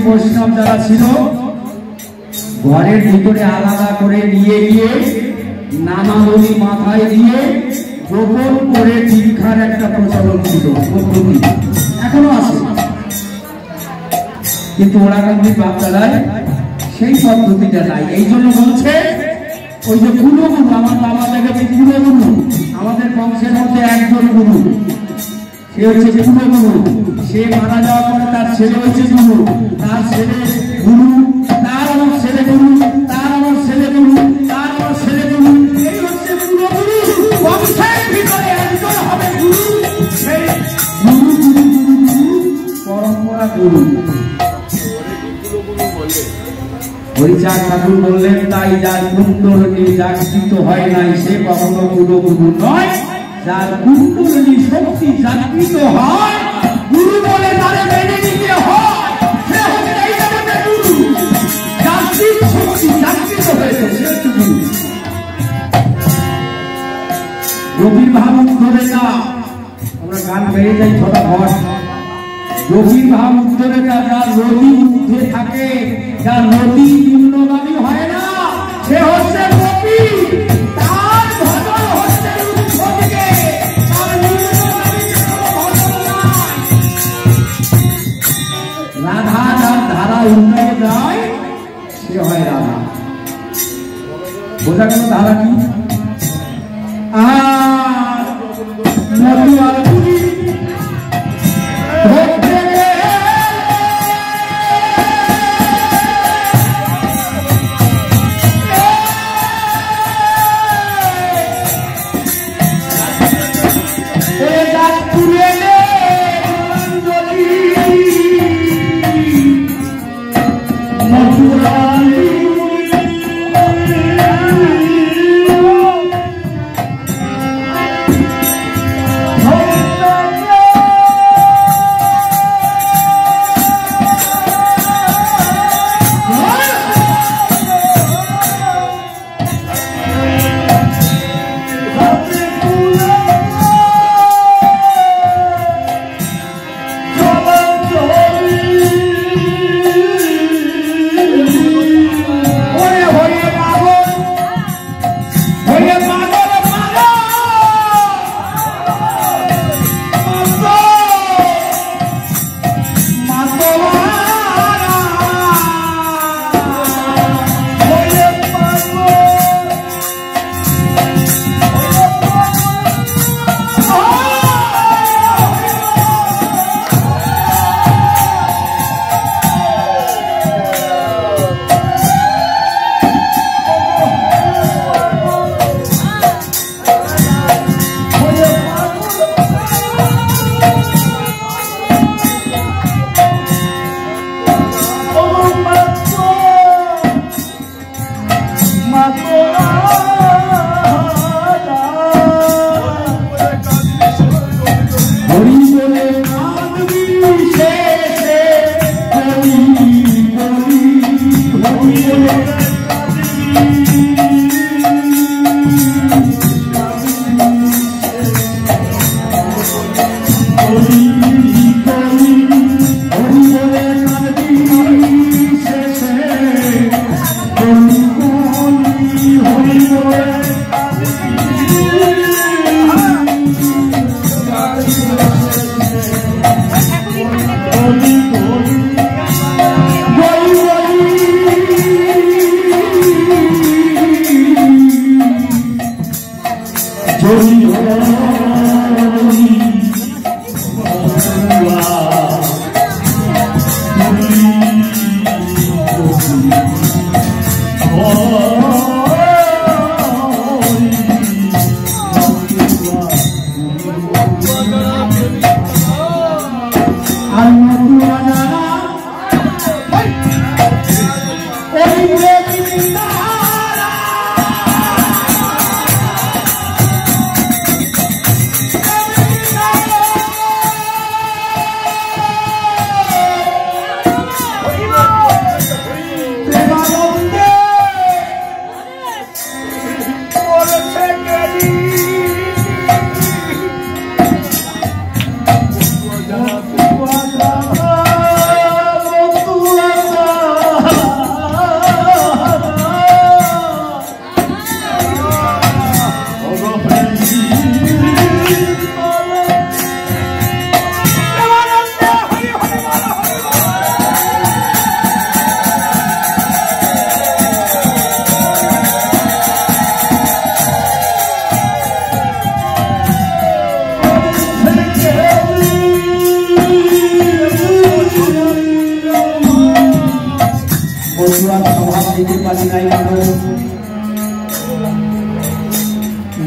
বৈষ্ণব যারা ছিল ঘরের ভিতরে আলাদা করে নিয়ে গিয়ে নামাবলী মাথায় দিয়ে গোপন করে দীক্ষার একটা প্রচলন ছিল, এখনো আছে, কিন্তু ওরাকান্দির বাচ্চারাই সেই পদ্ধতিটা নাই। এই জন্য বলছে ওই যে কুলগুরু, আমার বাবা দেখেছে কুলগুরু, আমাদের বংশের মধ্যে একজন গুরু, সে হচ্ছে কুলগুরু। সে মারা যাওয়ার পরে তার ছেলে হচ্ছে গুরু, তার ছেলে গুরু, তার আমার ছেলে গুরু, তার আমার ছেলে গুরু, তার আমার ছেলে গুরু, এই হচ্ছে কুলগুরু। বংশের ভিতরে একজন হবে গুরু। গুরু। হরিচাঁদ ঠাকুর বললেন, তাই যার কুণ্ডলী জাগৃত হয় নাই সে কখনো কুলগুরু নয়। যার কুণ্ডলী শক্তি জাগৃত হয় গুরু বলে তারে মেনে নিতে হয়, সে হচ্ছে এই জগতের গুরু। জাগৃত শক্তি জাগৃত হয়েছে সে হচ্ছে গুরু। রবির ভাব উত্তরে না, আমরা গান বেড়ে যাই ছোটা ঘর। রবির ভাব উত্তরে না, যার রবি উঠে থাকে, যার নদী নিম্নগামী হয় না, সে হচ্ছে রবি। তার ভজন হচ্ছে উচ্চদিকে, তার নিম্নগামীতে কোনো ভজন নাই। রাধা যার ধারা উল্টে যায় সে হয় রাধা। বোঝা গেল ধারা কি?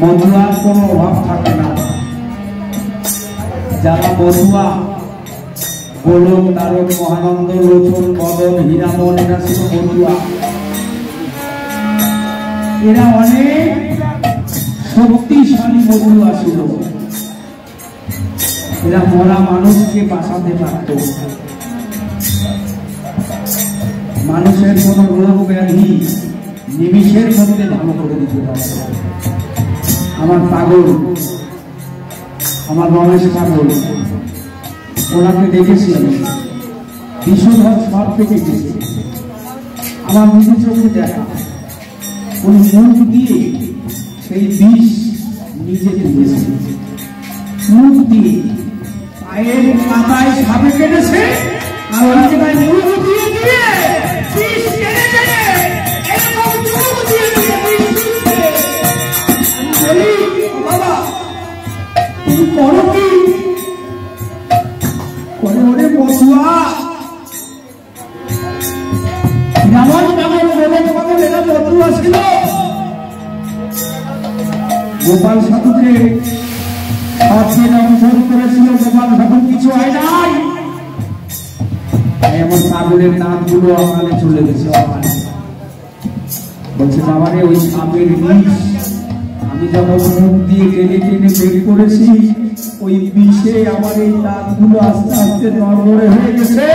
মধুয়ার কোনো অভাব থাকে না। যারা মধুয়া গোলক তারক মহানন্দ লোচন মদন হীরামন এরা ছিল বন্ধুয়া। এরা অনেক শক্তিশালী বন্ধুয়া ছিল। এরা মরা মানুষকে বাঁচাতে পারত, মানুষের কোন রোগ ব্যাধি নিমিষের মধ্যে ভালো করে দিতে পারত। আমার পাগল, আমার রমেশ পাগল, ওনাকে দেখেছি আমি, বিষধর সব থেকে গেছে আমার নিজের চোখে দেখা। উনি মুখ দিয়ে সেই বিষ নিজে দিয়েছে, মুখ দিয়ে পায়ের পাতায় সাপে কেটেছে আর ওই জায়গায় মুখ দিয়ে দিয়ে বিষ কেটে কেটে এরকম মুখ দিয়ে দিয়ে বিষ দিচ্ছে। আমি বলি বাবা তুমি করো কি? করে ওরে বসুয়া যেমন তেমন বলে তোমাদের এরা বসুয়া ছিল। গোপাল সাধুকে অনুসরণ করেছিল, গোপাল সাধু কিছু হয় নাই। এমন পাগলের নামগুলো আমাকে চলে গেছে। বলছে বাবারে ওই সাপের বিষ আমি যখন মুখ দিয়ে টেনে টেনে বের করেছি, ওই বিষে আমার এই দাঁতগুলো আস্তে আস্তে নড়বড়ে হয়ে গেছে,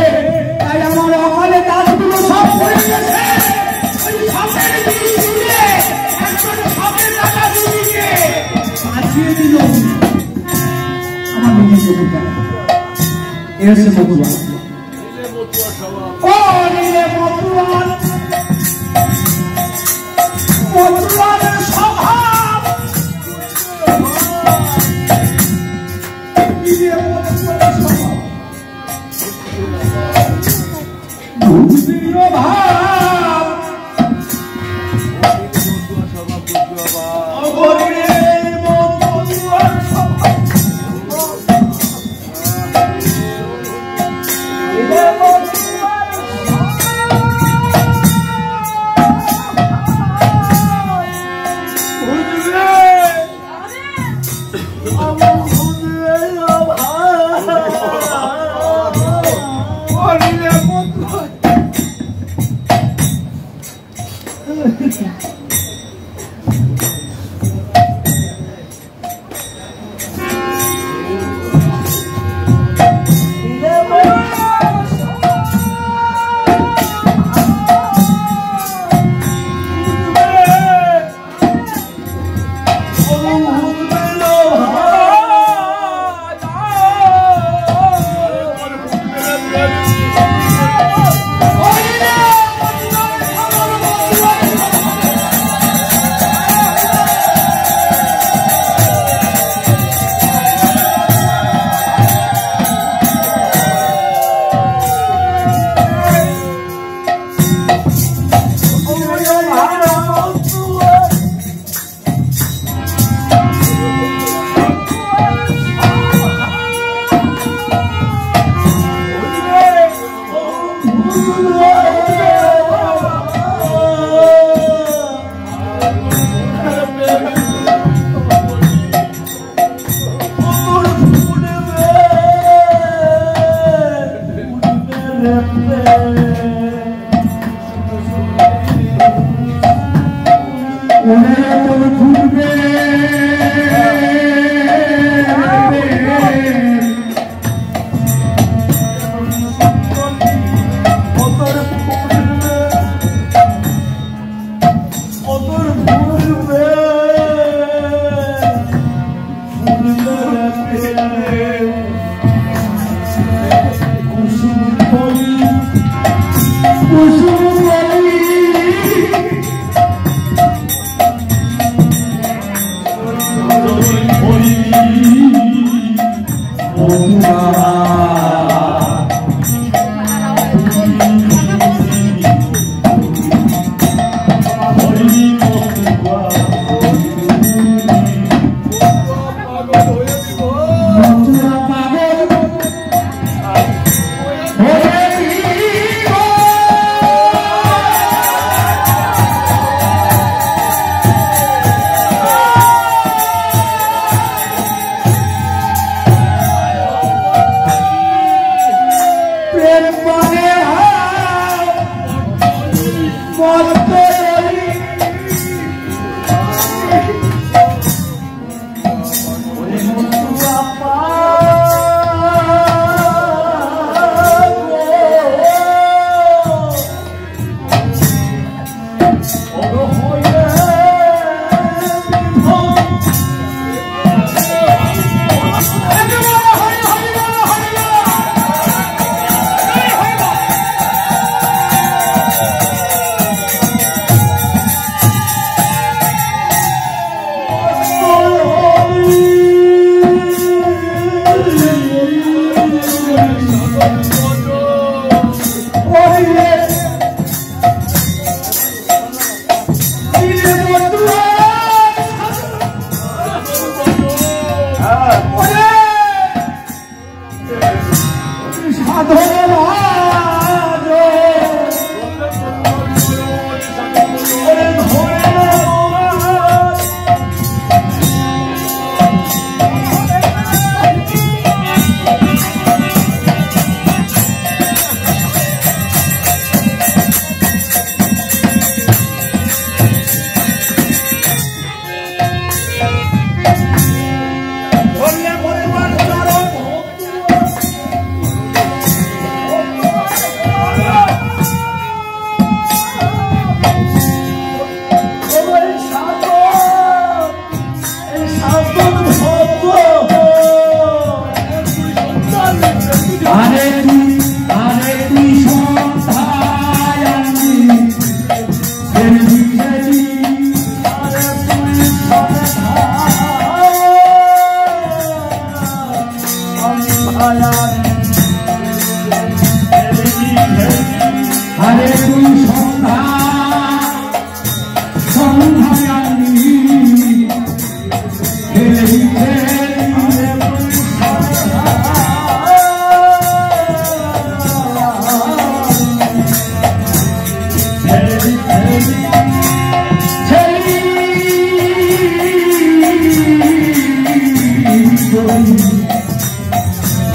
তাই আমার অকালে দাঁতগুলো সব পড়ে গেছে। ওই সাপের বিষ তুলে একজন সাপের টাকা দিয়ে বাঁচিয়ে দিল আমার নিজের চোখে দেখা। এসে বন্ধুয়া ও নিলে বন্ধুয়া বন্ধুয়ার স্বভাব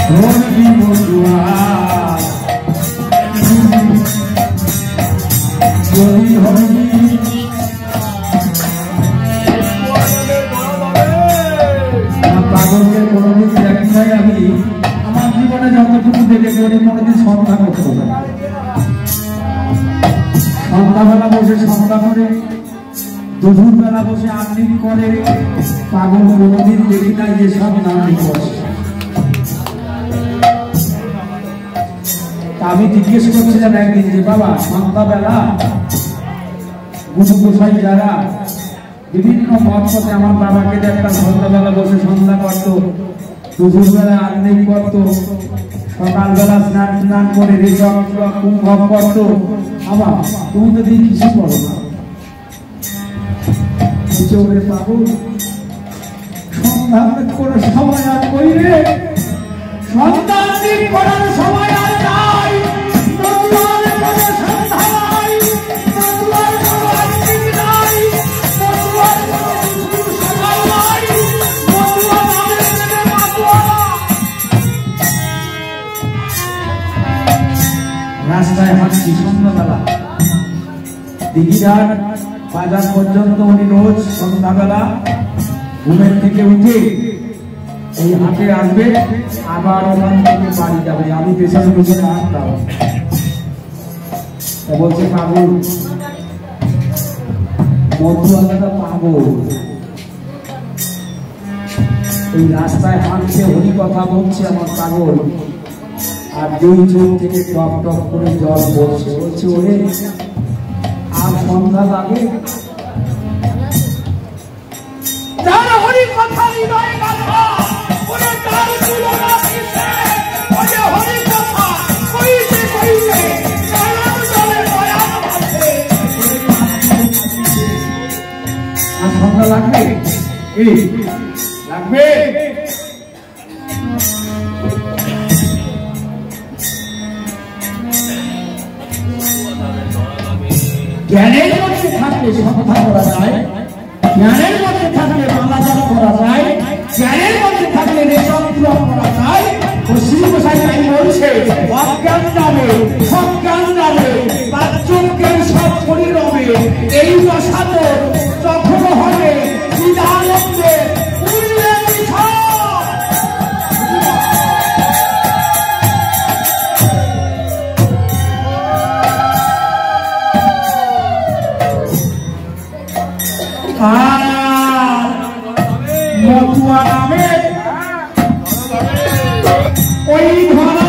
ধরবি বন্ধুয়া যদি ধরবি পাগলকে কোনোদিন দেখি নাই আমি আমার জীবনে যতটুকু দেখেছি উনি কোনোদিন সন্ধ্যা করতো না। সন্ধ্যাবেলা বসে সন্ধ্যা করে, দুপুর বেলা বসে আর্নিং করে, পাগল কোনোদিন দেখি নাই যে সব নামই বসে। আমি জিজ্ঞেস করছিলাম একদিন যে বাবা সন্ধ্যাবেলা গুরু গোসাই যারা বিভিন্ন মত পথে আমার বাবাকে দেখতাম সন্ধ্যাবেলা বসে সন্ধ্যা করতো, দুপুরবেলা আর্নিং করতো, সকালবেলা স্নান করে রেজক কুম্ভক করতো। আবার তুমি তো দিন কিছু করো না, পাগল সন্ধ্যা কোনো সময় আর কইরে সন্তান করার সময় আর নাই। রাস্তায় হাঁটছি সন্ধ্যাবেলা, দিঘিঘাট বাজার পর্যন্ত উনি রোজ সন্ধ্যাবেলা ঘুমের থেকে উঠে এই হাটে আসবে, আবার ওখান থেকে বাড়ি যাবে। আমি পেছনে পেছনে আসতাম। বলছে পাগল মধুয়ালাটা পাগল, এই রাস্তায় হাঁটছে হরি কথা বলছে আমার পাগল, আর দুই চোখ থেকে টপ টপ করে জল পড়ছে। বলছে ওরে আর সন্ধ্যা লাগে সন্ধ্যা লাগবে লাগবে। জ্ঞানের মধ্যে থাকলে সন্ধ্যা করা যায়, জ্ঞানের মধ্যে থাকলে মালাজাপ করা যায়, জ্ঞানের মধ্যে থাকলে রেশম করা যায়। ও শ্রী গোসাই বলছে অজ্ঞান যাবে সজ্ঞান যাবে, বাচ্চকের সব পরিরমে এই দশা যখন হবে চিদানন্দে মতুয়া নামে ওই ধরা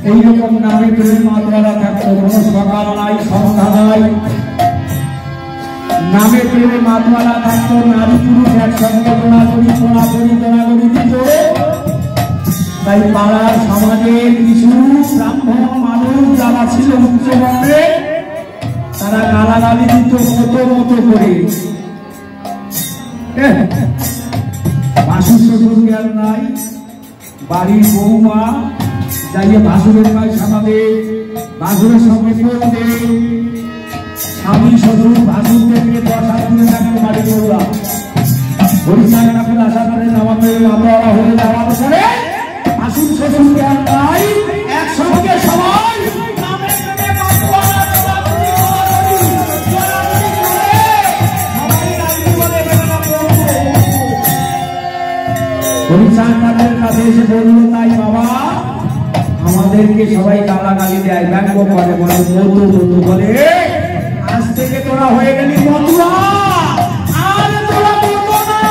এইরকম নামে প্রেম মাত্রা থাকতো, কোন সকাল নাই সন্ধ্যা নাই, নামে প্রেমে মাতওয়ালা থাকতো, নারী পুরুষ একসঙ্গে গোড়াগড়ি দিত। তাই পাড়ার সমাজের কিছু ব্রাহ্মণ মানুষ যারা ছিল উচ্চবর্ণে তারা গালাগালি দিত মতো মতো করে। ভাসুর শ্বশুর জ্ঞান নাই, বাড়ির বৌমা যাইয়ে ভাসুরের গায়ে সামাবে, ভাসুরের সঙ্গে করতে, স্বামী শ্বশুর ভাসুরদেরকে 10 হাত দূরে থাকতে বাড়ি বৌরা হরিচার নামে আশা করে নামাতে মাতোয়ারা হয়ে যাওয়ার পরে ভাসুর শ্বশুর জ্ঞান নাই, একসঙ্গে সবাই হরিচার নামের কাছে এসে বলল তাই বাবা আমাদেরকে সবাই গালাগালি দেয়, ব্যঙ্গ করে, বলে মতো মতো বলে আজ থেকে তোরা হয়ে গেলি মতুয়া, আর তোরা মতো না।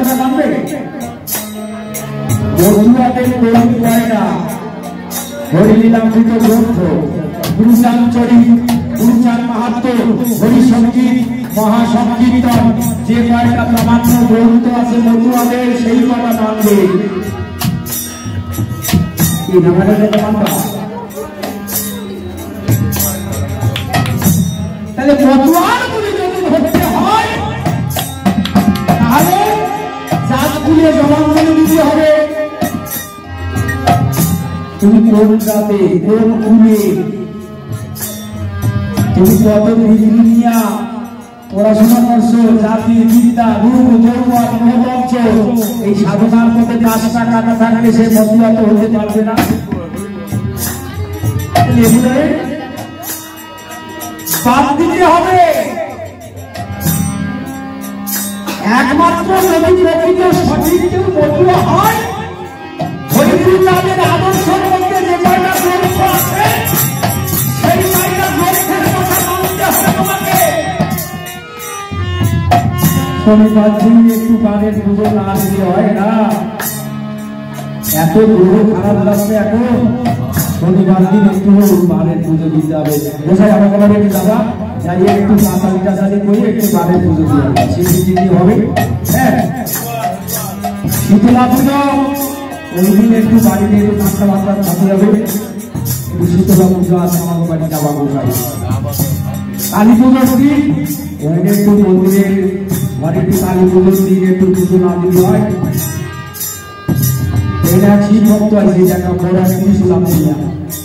কথা মানবে? বন্ধুয়াদের কর্মী হয় না হরিলীলামৃত গ্রন্থ, গুরুচান চরিত, গুরুচান মাহাত্ম, হরিসঙ্গীত, মহাসংকীর্তন, যে কয়টা প্রামাণ্য গ্রন্থ আছে বন্ধুয়াদের সেই কথা মানবে। কি নামাটা মানবা? তাহলে মতুয়ার বলে যদি ধরতে হয় তাহলে জাতগুলো জবানবন্দি দিতে হবে। তুমি কোন জাতে, কোন কুলে, তুমি কত বিজ্ঞানিয়া পড়াশোনা করছো, জাতি বিদ্যা রূপ ধর্ম মহবংশ, এই সাধনার মধ্যে 5 টাকা না থাকলে সে মতুয়া তো হতে পারবে না। বাদ দিতে হবে। একমাত্র যদি প্রকৃত সঠিক কেউ মতুয়া হয়, হরিগুরুচাঁদের আদর্শের মধ্যে যে কয়টা গ্রন্থ আছে সেই কয়টা গ্রন্থের কথা মানতে হবে তোমাকে। শনিবার দিন একটু বারের পুজো না দিলে হয় না। এত গ্রহ খারাপ লাগছে এখন, শনিবার দিন একটু বারের পুজো দিতে হবে। বোঝাই আমাকে বলে দাদা যাই একটু পাঁচালি টাচালি করে একটু বারের পুজো দিয়ে হবে, সেই হবে। হ্যাঁ, শীতলা পুজো ওই দিন একটু বাড়িতে একটু ঠান্ডা মাত্রা থাকতে হবে। একটু শীতলা পুজো আছে আমাদের বাড়ি যাওয়া বোঝাই। কালী পুজোর দিন ওখানে একটু মন্দিরে ঘরে একটু কালী পুজোর দিন একটু পুজো না দিতে হয়। এটা শিব ভক্ত আছে, একটা বড় শুনলাম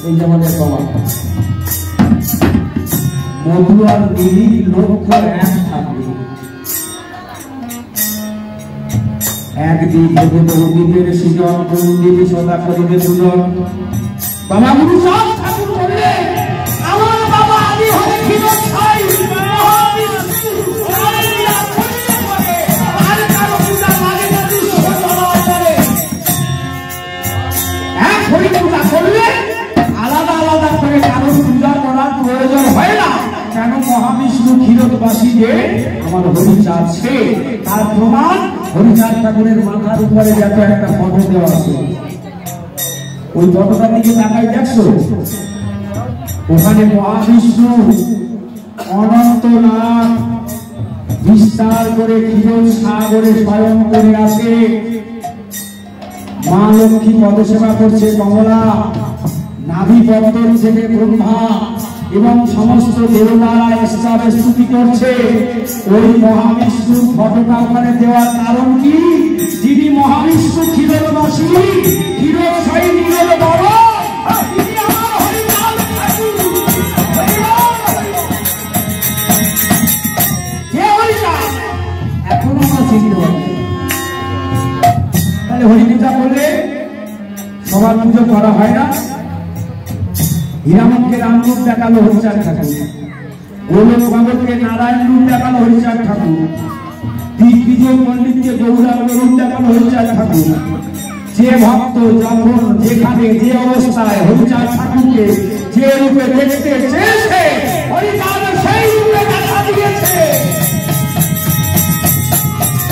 এই যে আমাদের বাবা মধুয়ার দিদির লক্ষ্য এক থাকবে। একদিন দ্বীপের সৃজন, কোন দিদি সদা করিবে পূজন। বাবা গুরু সব ঠাকুর করলে আমার বাবা আদি হলে ক্ষীরোদ ছাই আলাদা আলাদা করে কারো পূজা করার প্রয়োজন হয় না। কেন? মহাবিষ্ণু ক্ষীরোদবাসী যে আমার হরিচাঁদ, সে তার প্রমাণ হরিচাঁদ ঠাকুরের মাথার উপরে যত একটা ফটো দেওয়া আছে, ওই ফটোটার দিকে তাকাই দেখছো? ওখানে মহাবিষ্ণু অনন্তনাথ বিস্তার করে ক্ষীর সাগরে স্বয়ং করে আসে। মা লক্ষ্মী পদসেবা করছে কমলা, নাভি পত্তন থেকে ব্রহ্মা এবং সমস্ত দেবতারা স্তবে স্তুতি করছে। ওই মহাবিষ্ণুর ফটোটা ওখানে দেওয়ার কারণ কি? যিনি মহাবিষ্ণু ক্ষীরোদবাসী, ক্ষীরোদশায়ী নীরদ বড়, তিনি আমার হরিচাঁদ ঠাকুর। কে হরিচাঁদ? এখনো আমরা চিনতে পারি। তাহলে হরিপূজা করলে সবার পুজো করা হয় না। হীরামনকে রামরূপ দেখালো হরিচাঁদ ঠাকুর, গোলক বাবরকে নারায়ণ রূপ দেখালো হরিচাঁদ ঠাকুর, দিগ্বিজয় পণ্ডিতকে গৌরাঙ্গ রূপ দেখালো হরিচাঁদ ঠাকুর। যে ভক্ত যখন যেখানে যে অবস্থায় হরিচাঁদ ঠাকুরকে যে রূপে দেখতে চেয়েছে, হরিচাঁদ সেই রূপে দেখা দিয়েছে।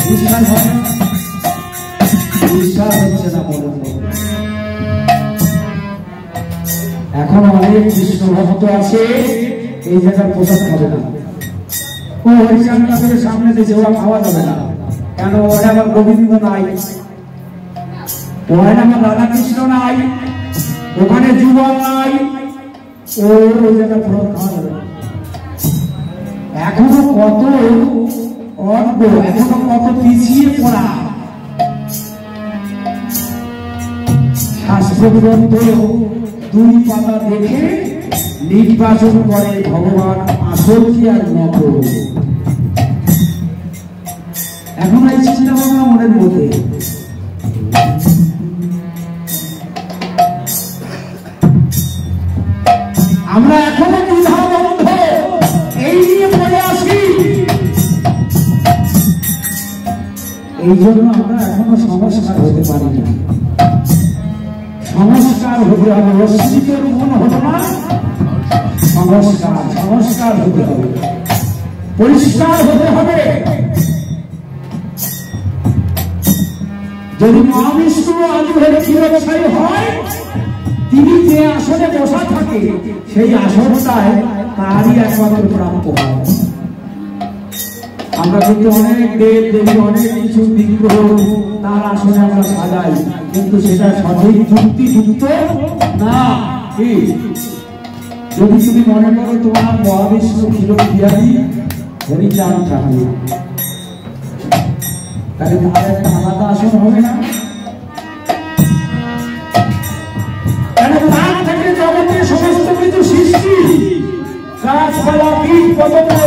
বিশ্বাস হয়? বিশ্বাস হচ্ছে না বলুন। এখন অনেক কৃষ্ণ ভক্ত আছে এই জায়গার প্রসাদ খাবে না। ও হরিচাঁদ ঠাকুরের সামনে দিয়ে ওরা খাওয়া যাবে না। কেন? ওরা আমার গোবিন্দ নাই, ওখানে আমার রাধা কৃষ্ণ নাই, ওখানে যুবক নাই, ওই জায়গায় প্রসাদ খাওয়া যাবে না। এখনো কত অজ্ঞ, এখনো কত পিছিয়ে পড়া। শাস্ত্রগ্রন্থ 2 পাতা দেখে নির্বাচন করে ভগবান আসল কি আর নকল। এখন এই চিন্তা ভাবনা মনের মধ্যে। আমরা এখনো দ্বিধাবন্ধ এই নিয়ে পড়ে আসি। এই জন্য আমরা এখনো সংস্কার হতে পারি না। সংস্কার হতে হবে, অস্তিত্বের মন হতো না। সংস্কার হতে হবে, পরিষ্কার হতে হবে। যদি মহাবিষ্ণু আদি হয়ে ক্ষীরসায়ী হয়, তিনি যে আসনে বসা থাকে সেই আসনটায় তারই একমাত্র প্রাপ্য হয়। আমরা কিন্তু অনেক দেব দেবী অনেক কিছু বিগ্রহ তার আসনে আমরা সাজাই, কিন্তু সেটা সঠিক যুক্তিযুক্ত না। কি যদি তুমি মনে করো তোমার মহাবিষ্ণু ক্ষীরবিহারী হরিচাঁদ ঠাকুর, তাহলে তার একটা আলাদা আসন হবে না? তার থেকে জগতের সমস্ত কিছু সৃষ্টি, গাছপালা কীট পতঙ্গ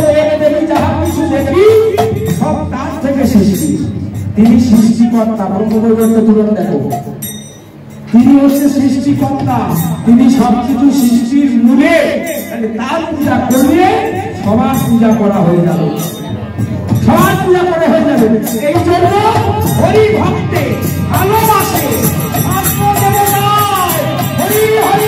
দেবী যাহা কিছু দেখি সব তার থেকে সৃষ্টি। তিনি সৃষ্টিকর্তা। ব্রহ্মবৈবর্ত তুলন দেখো, তিনি হচ্ছে সৃষ্টিকর্তা, তিনি সবকিছু সৃষ্টির মূলে। তার পূজা করলে সবার পূজা করা হয়ে যাবে, সবার পূজা করা হয়ে যাবে। এই জন্য হরি ভক্তে ভালোবাসে হরি হরি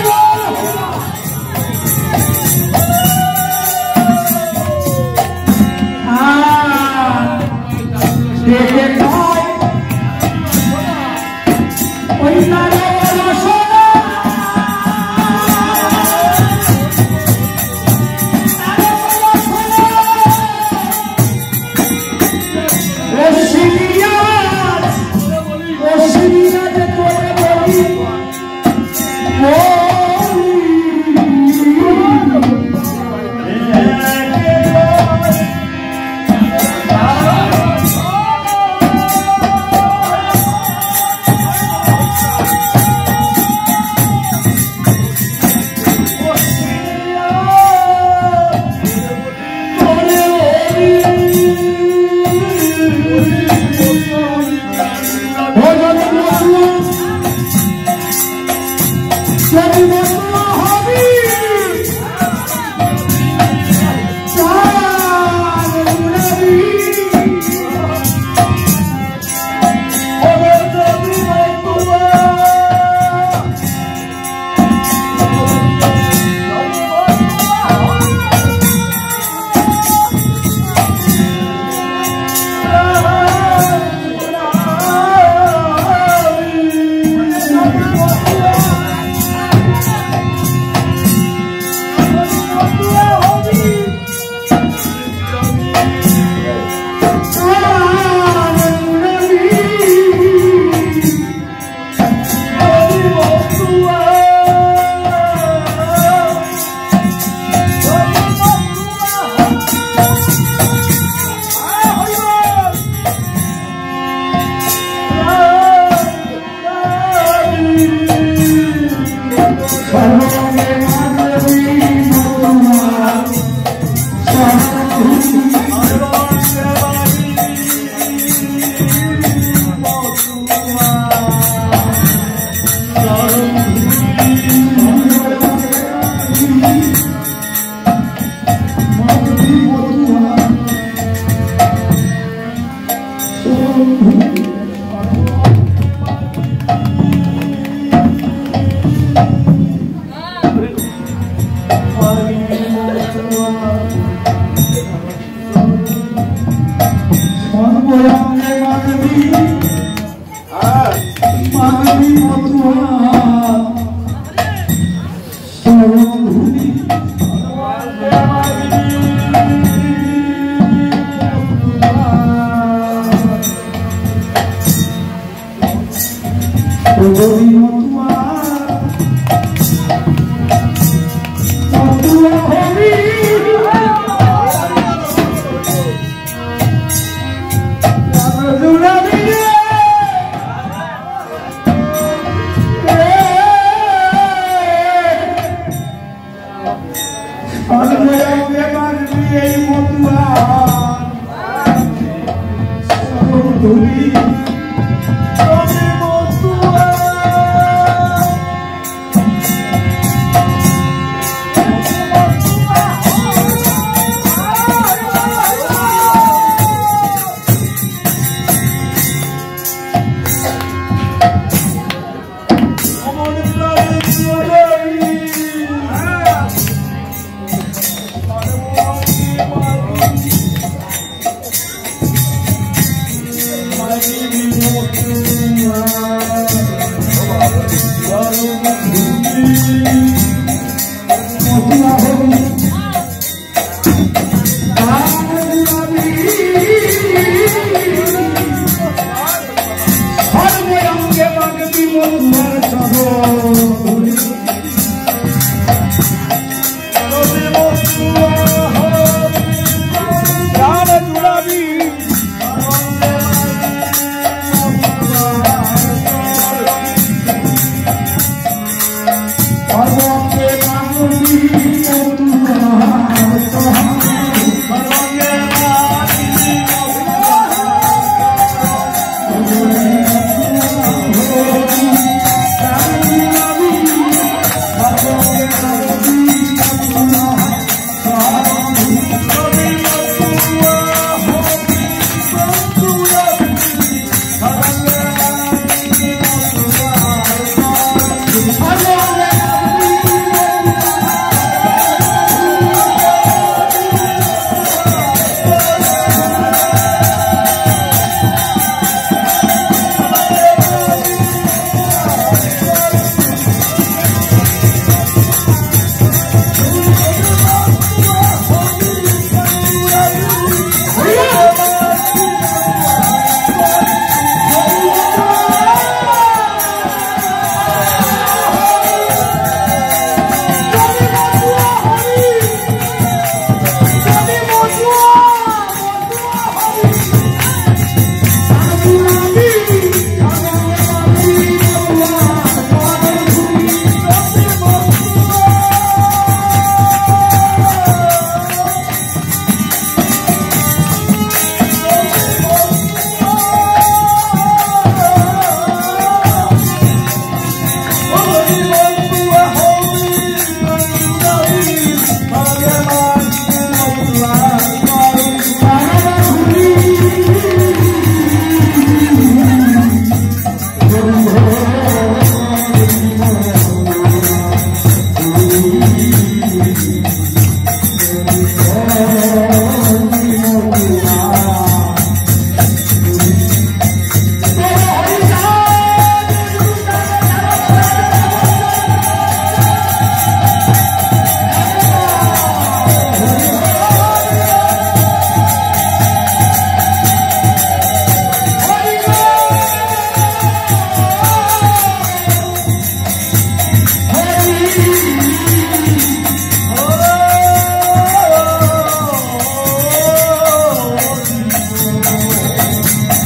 Hare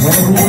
বড়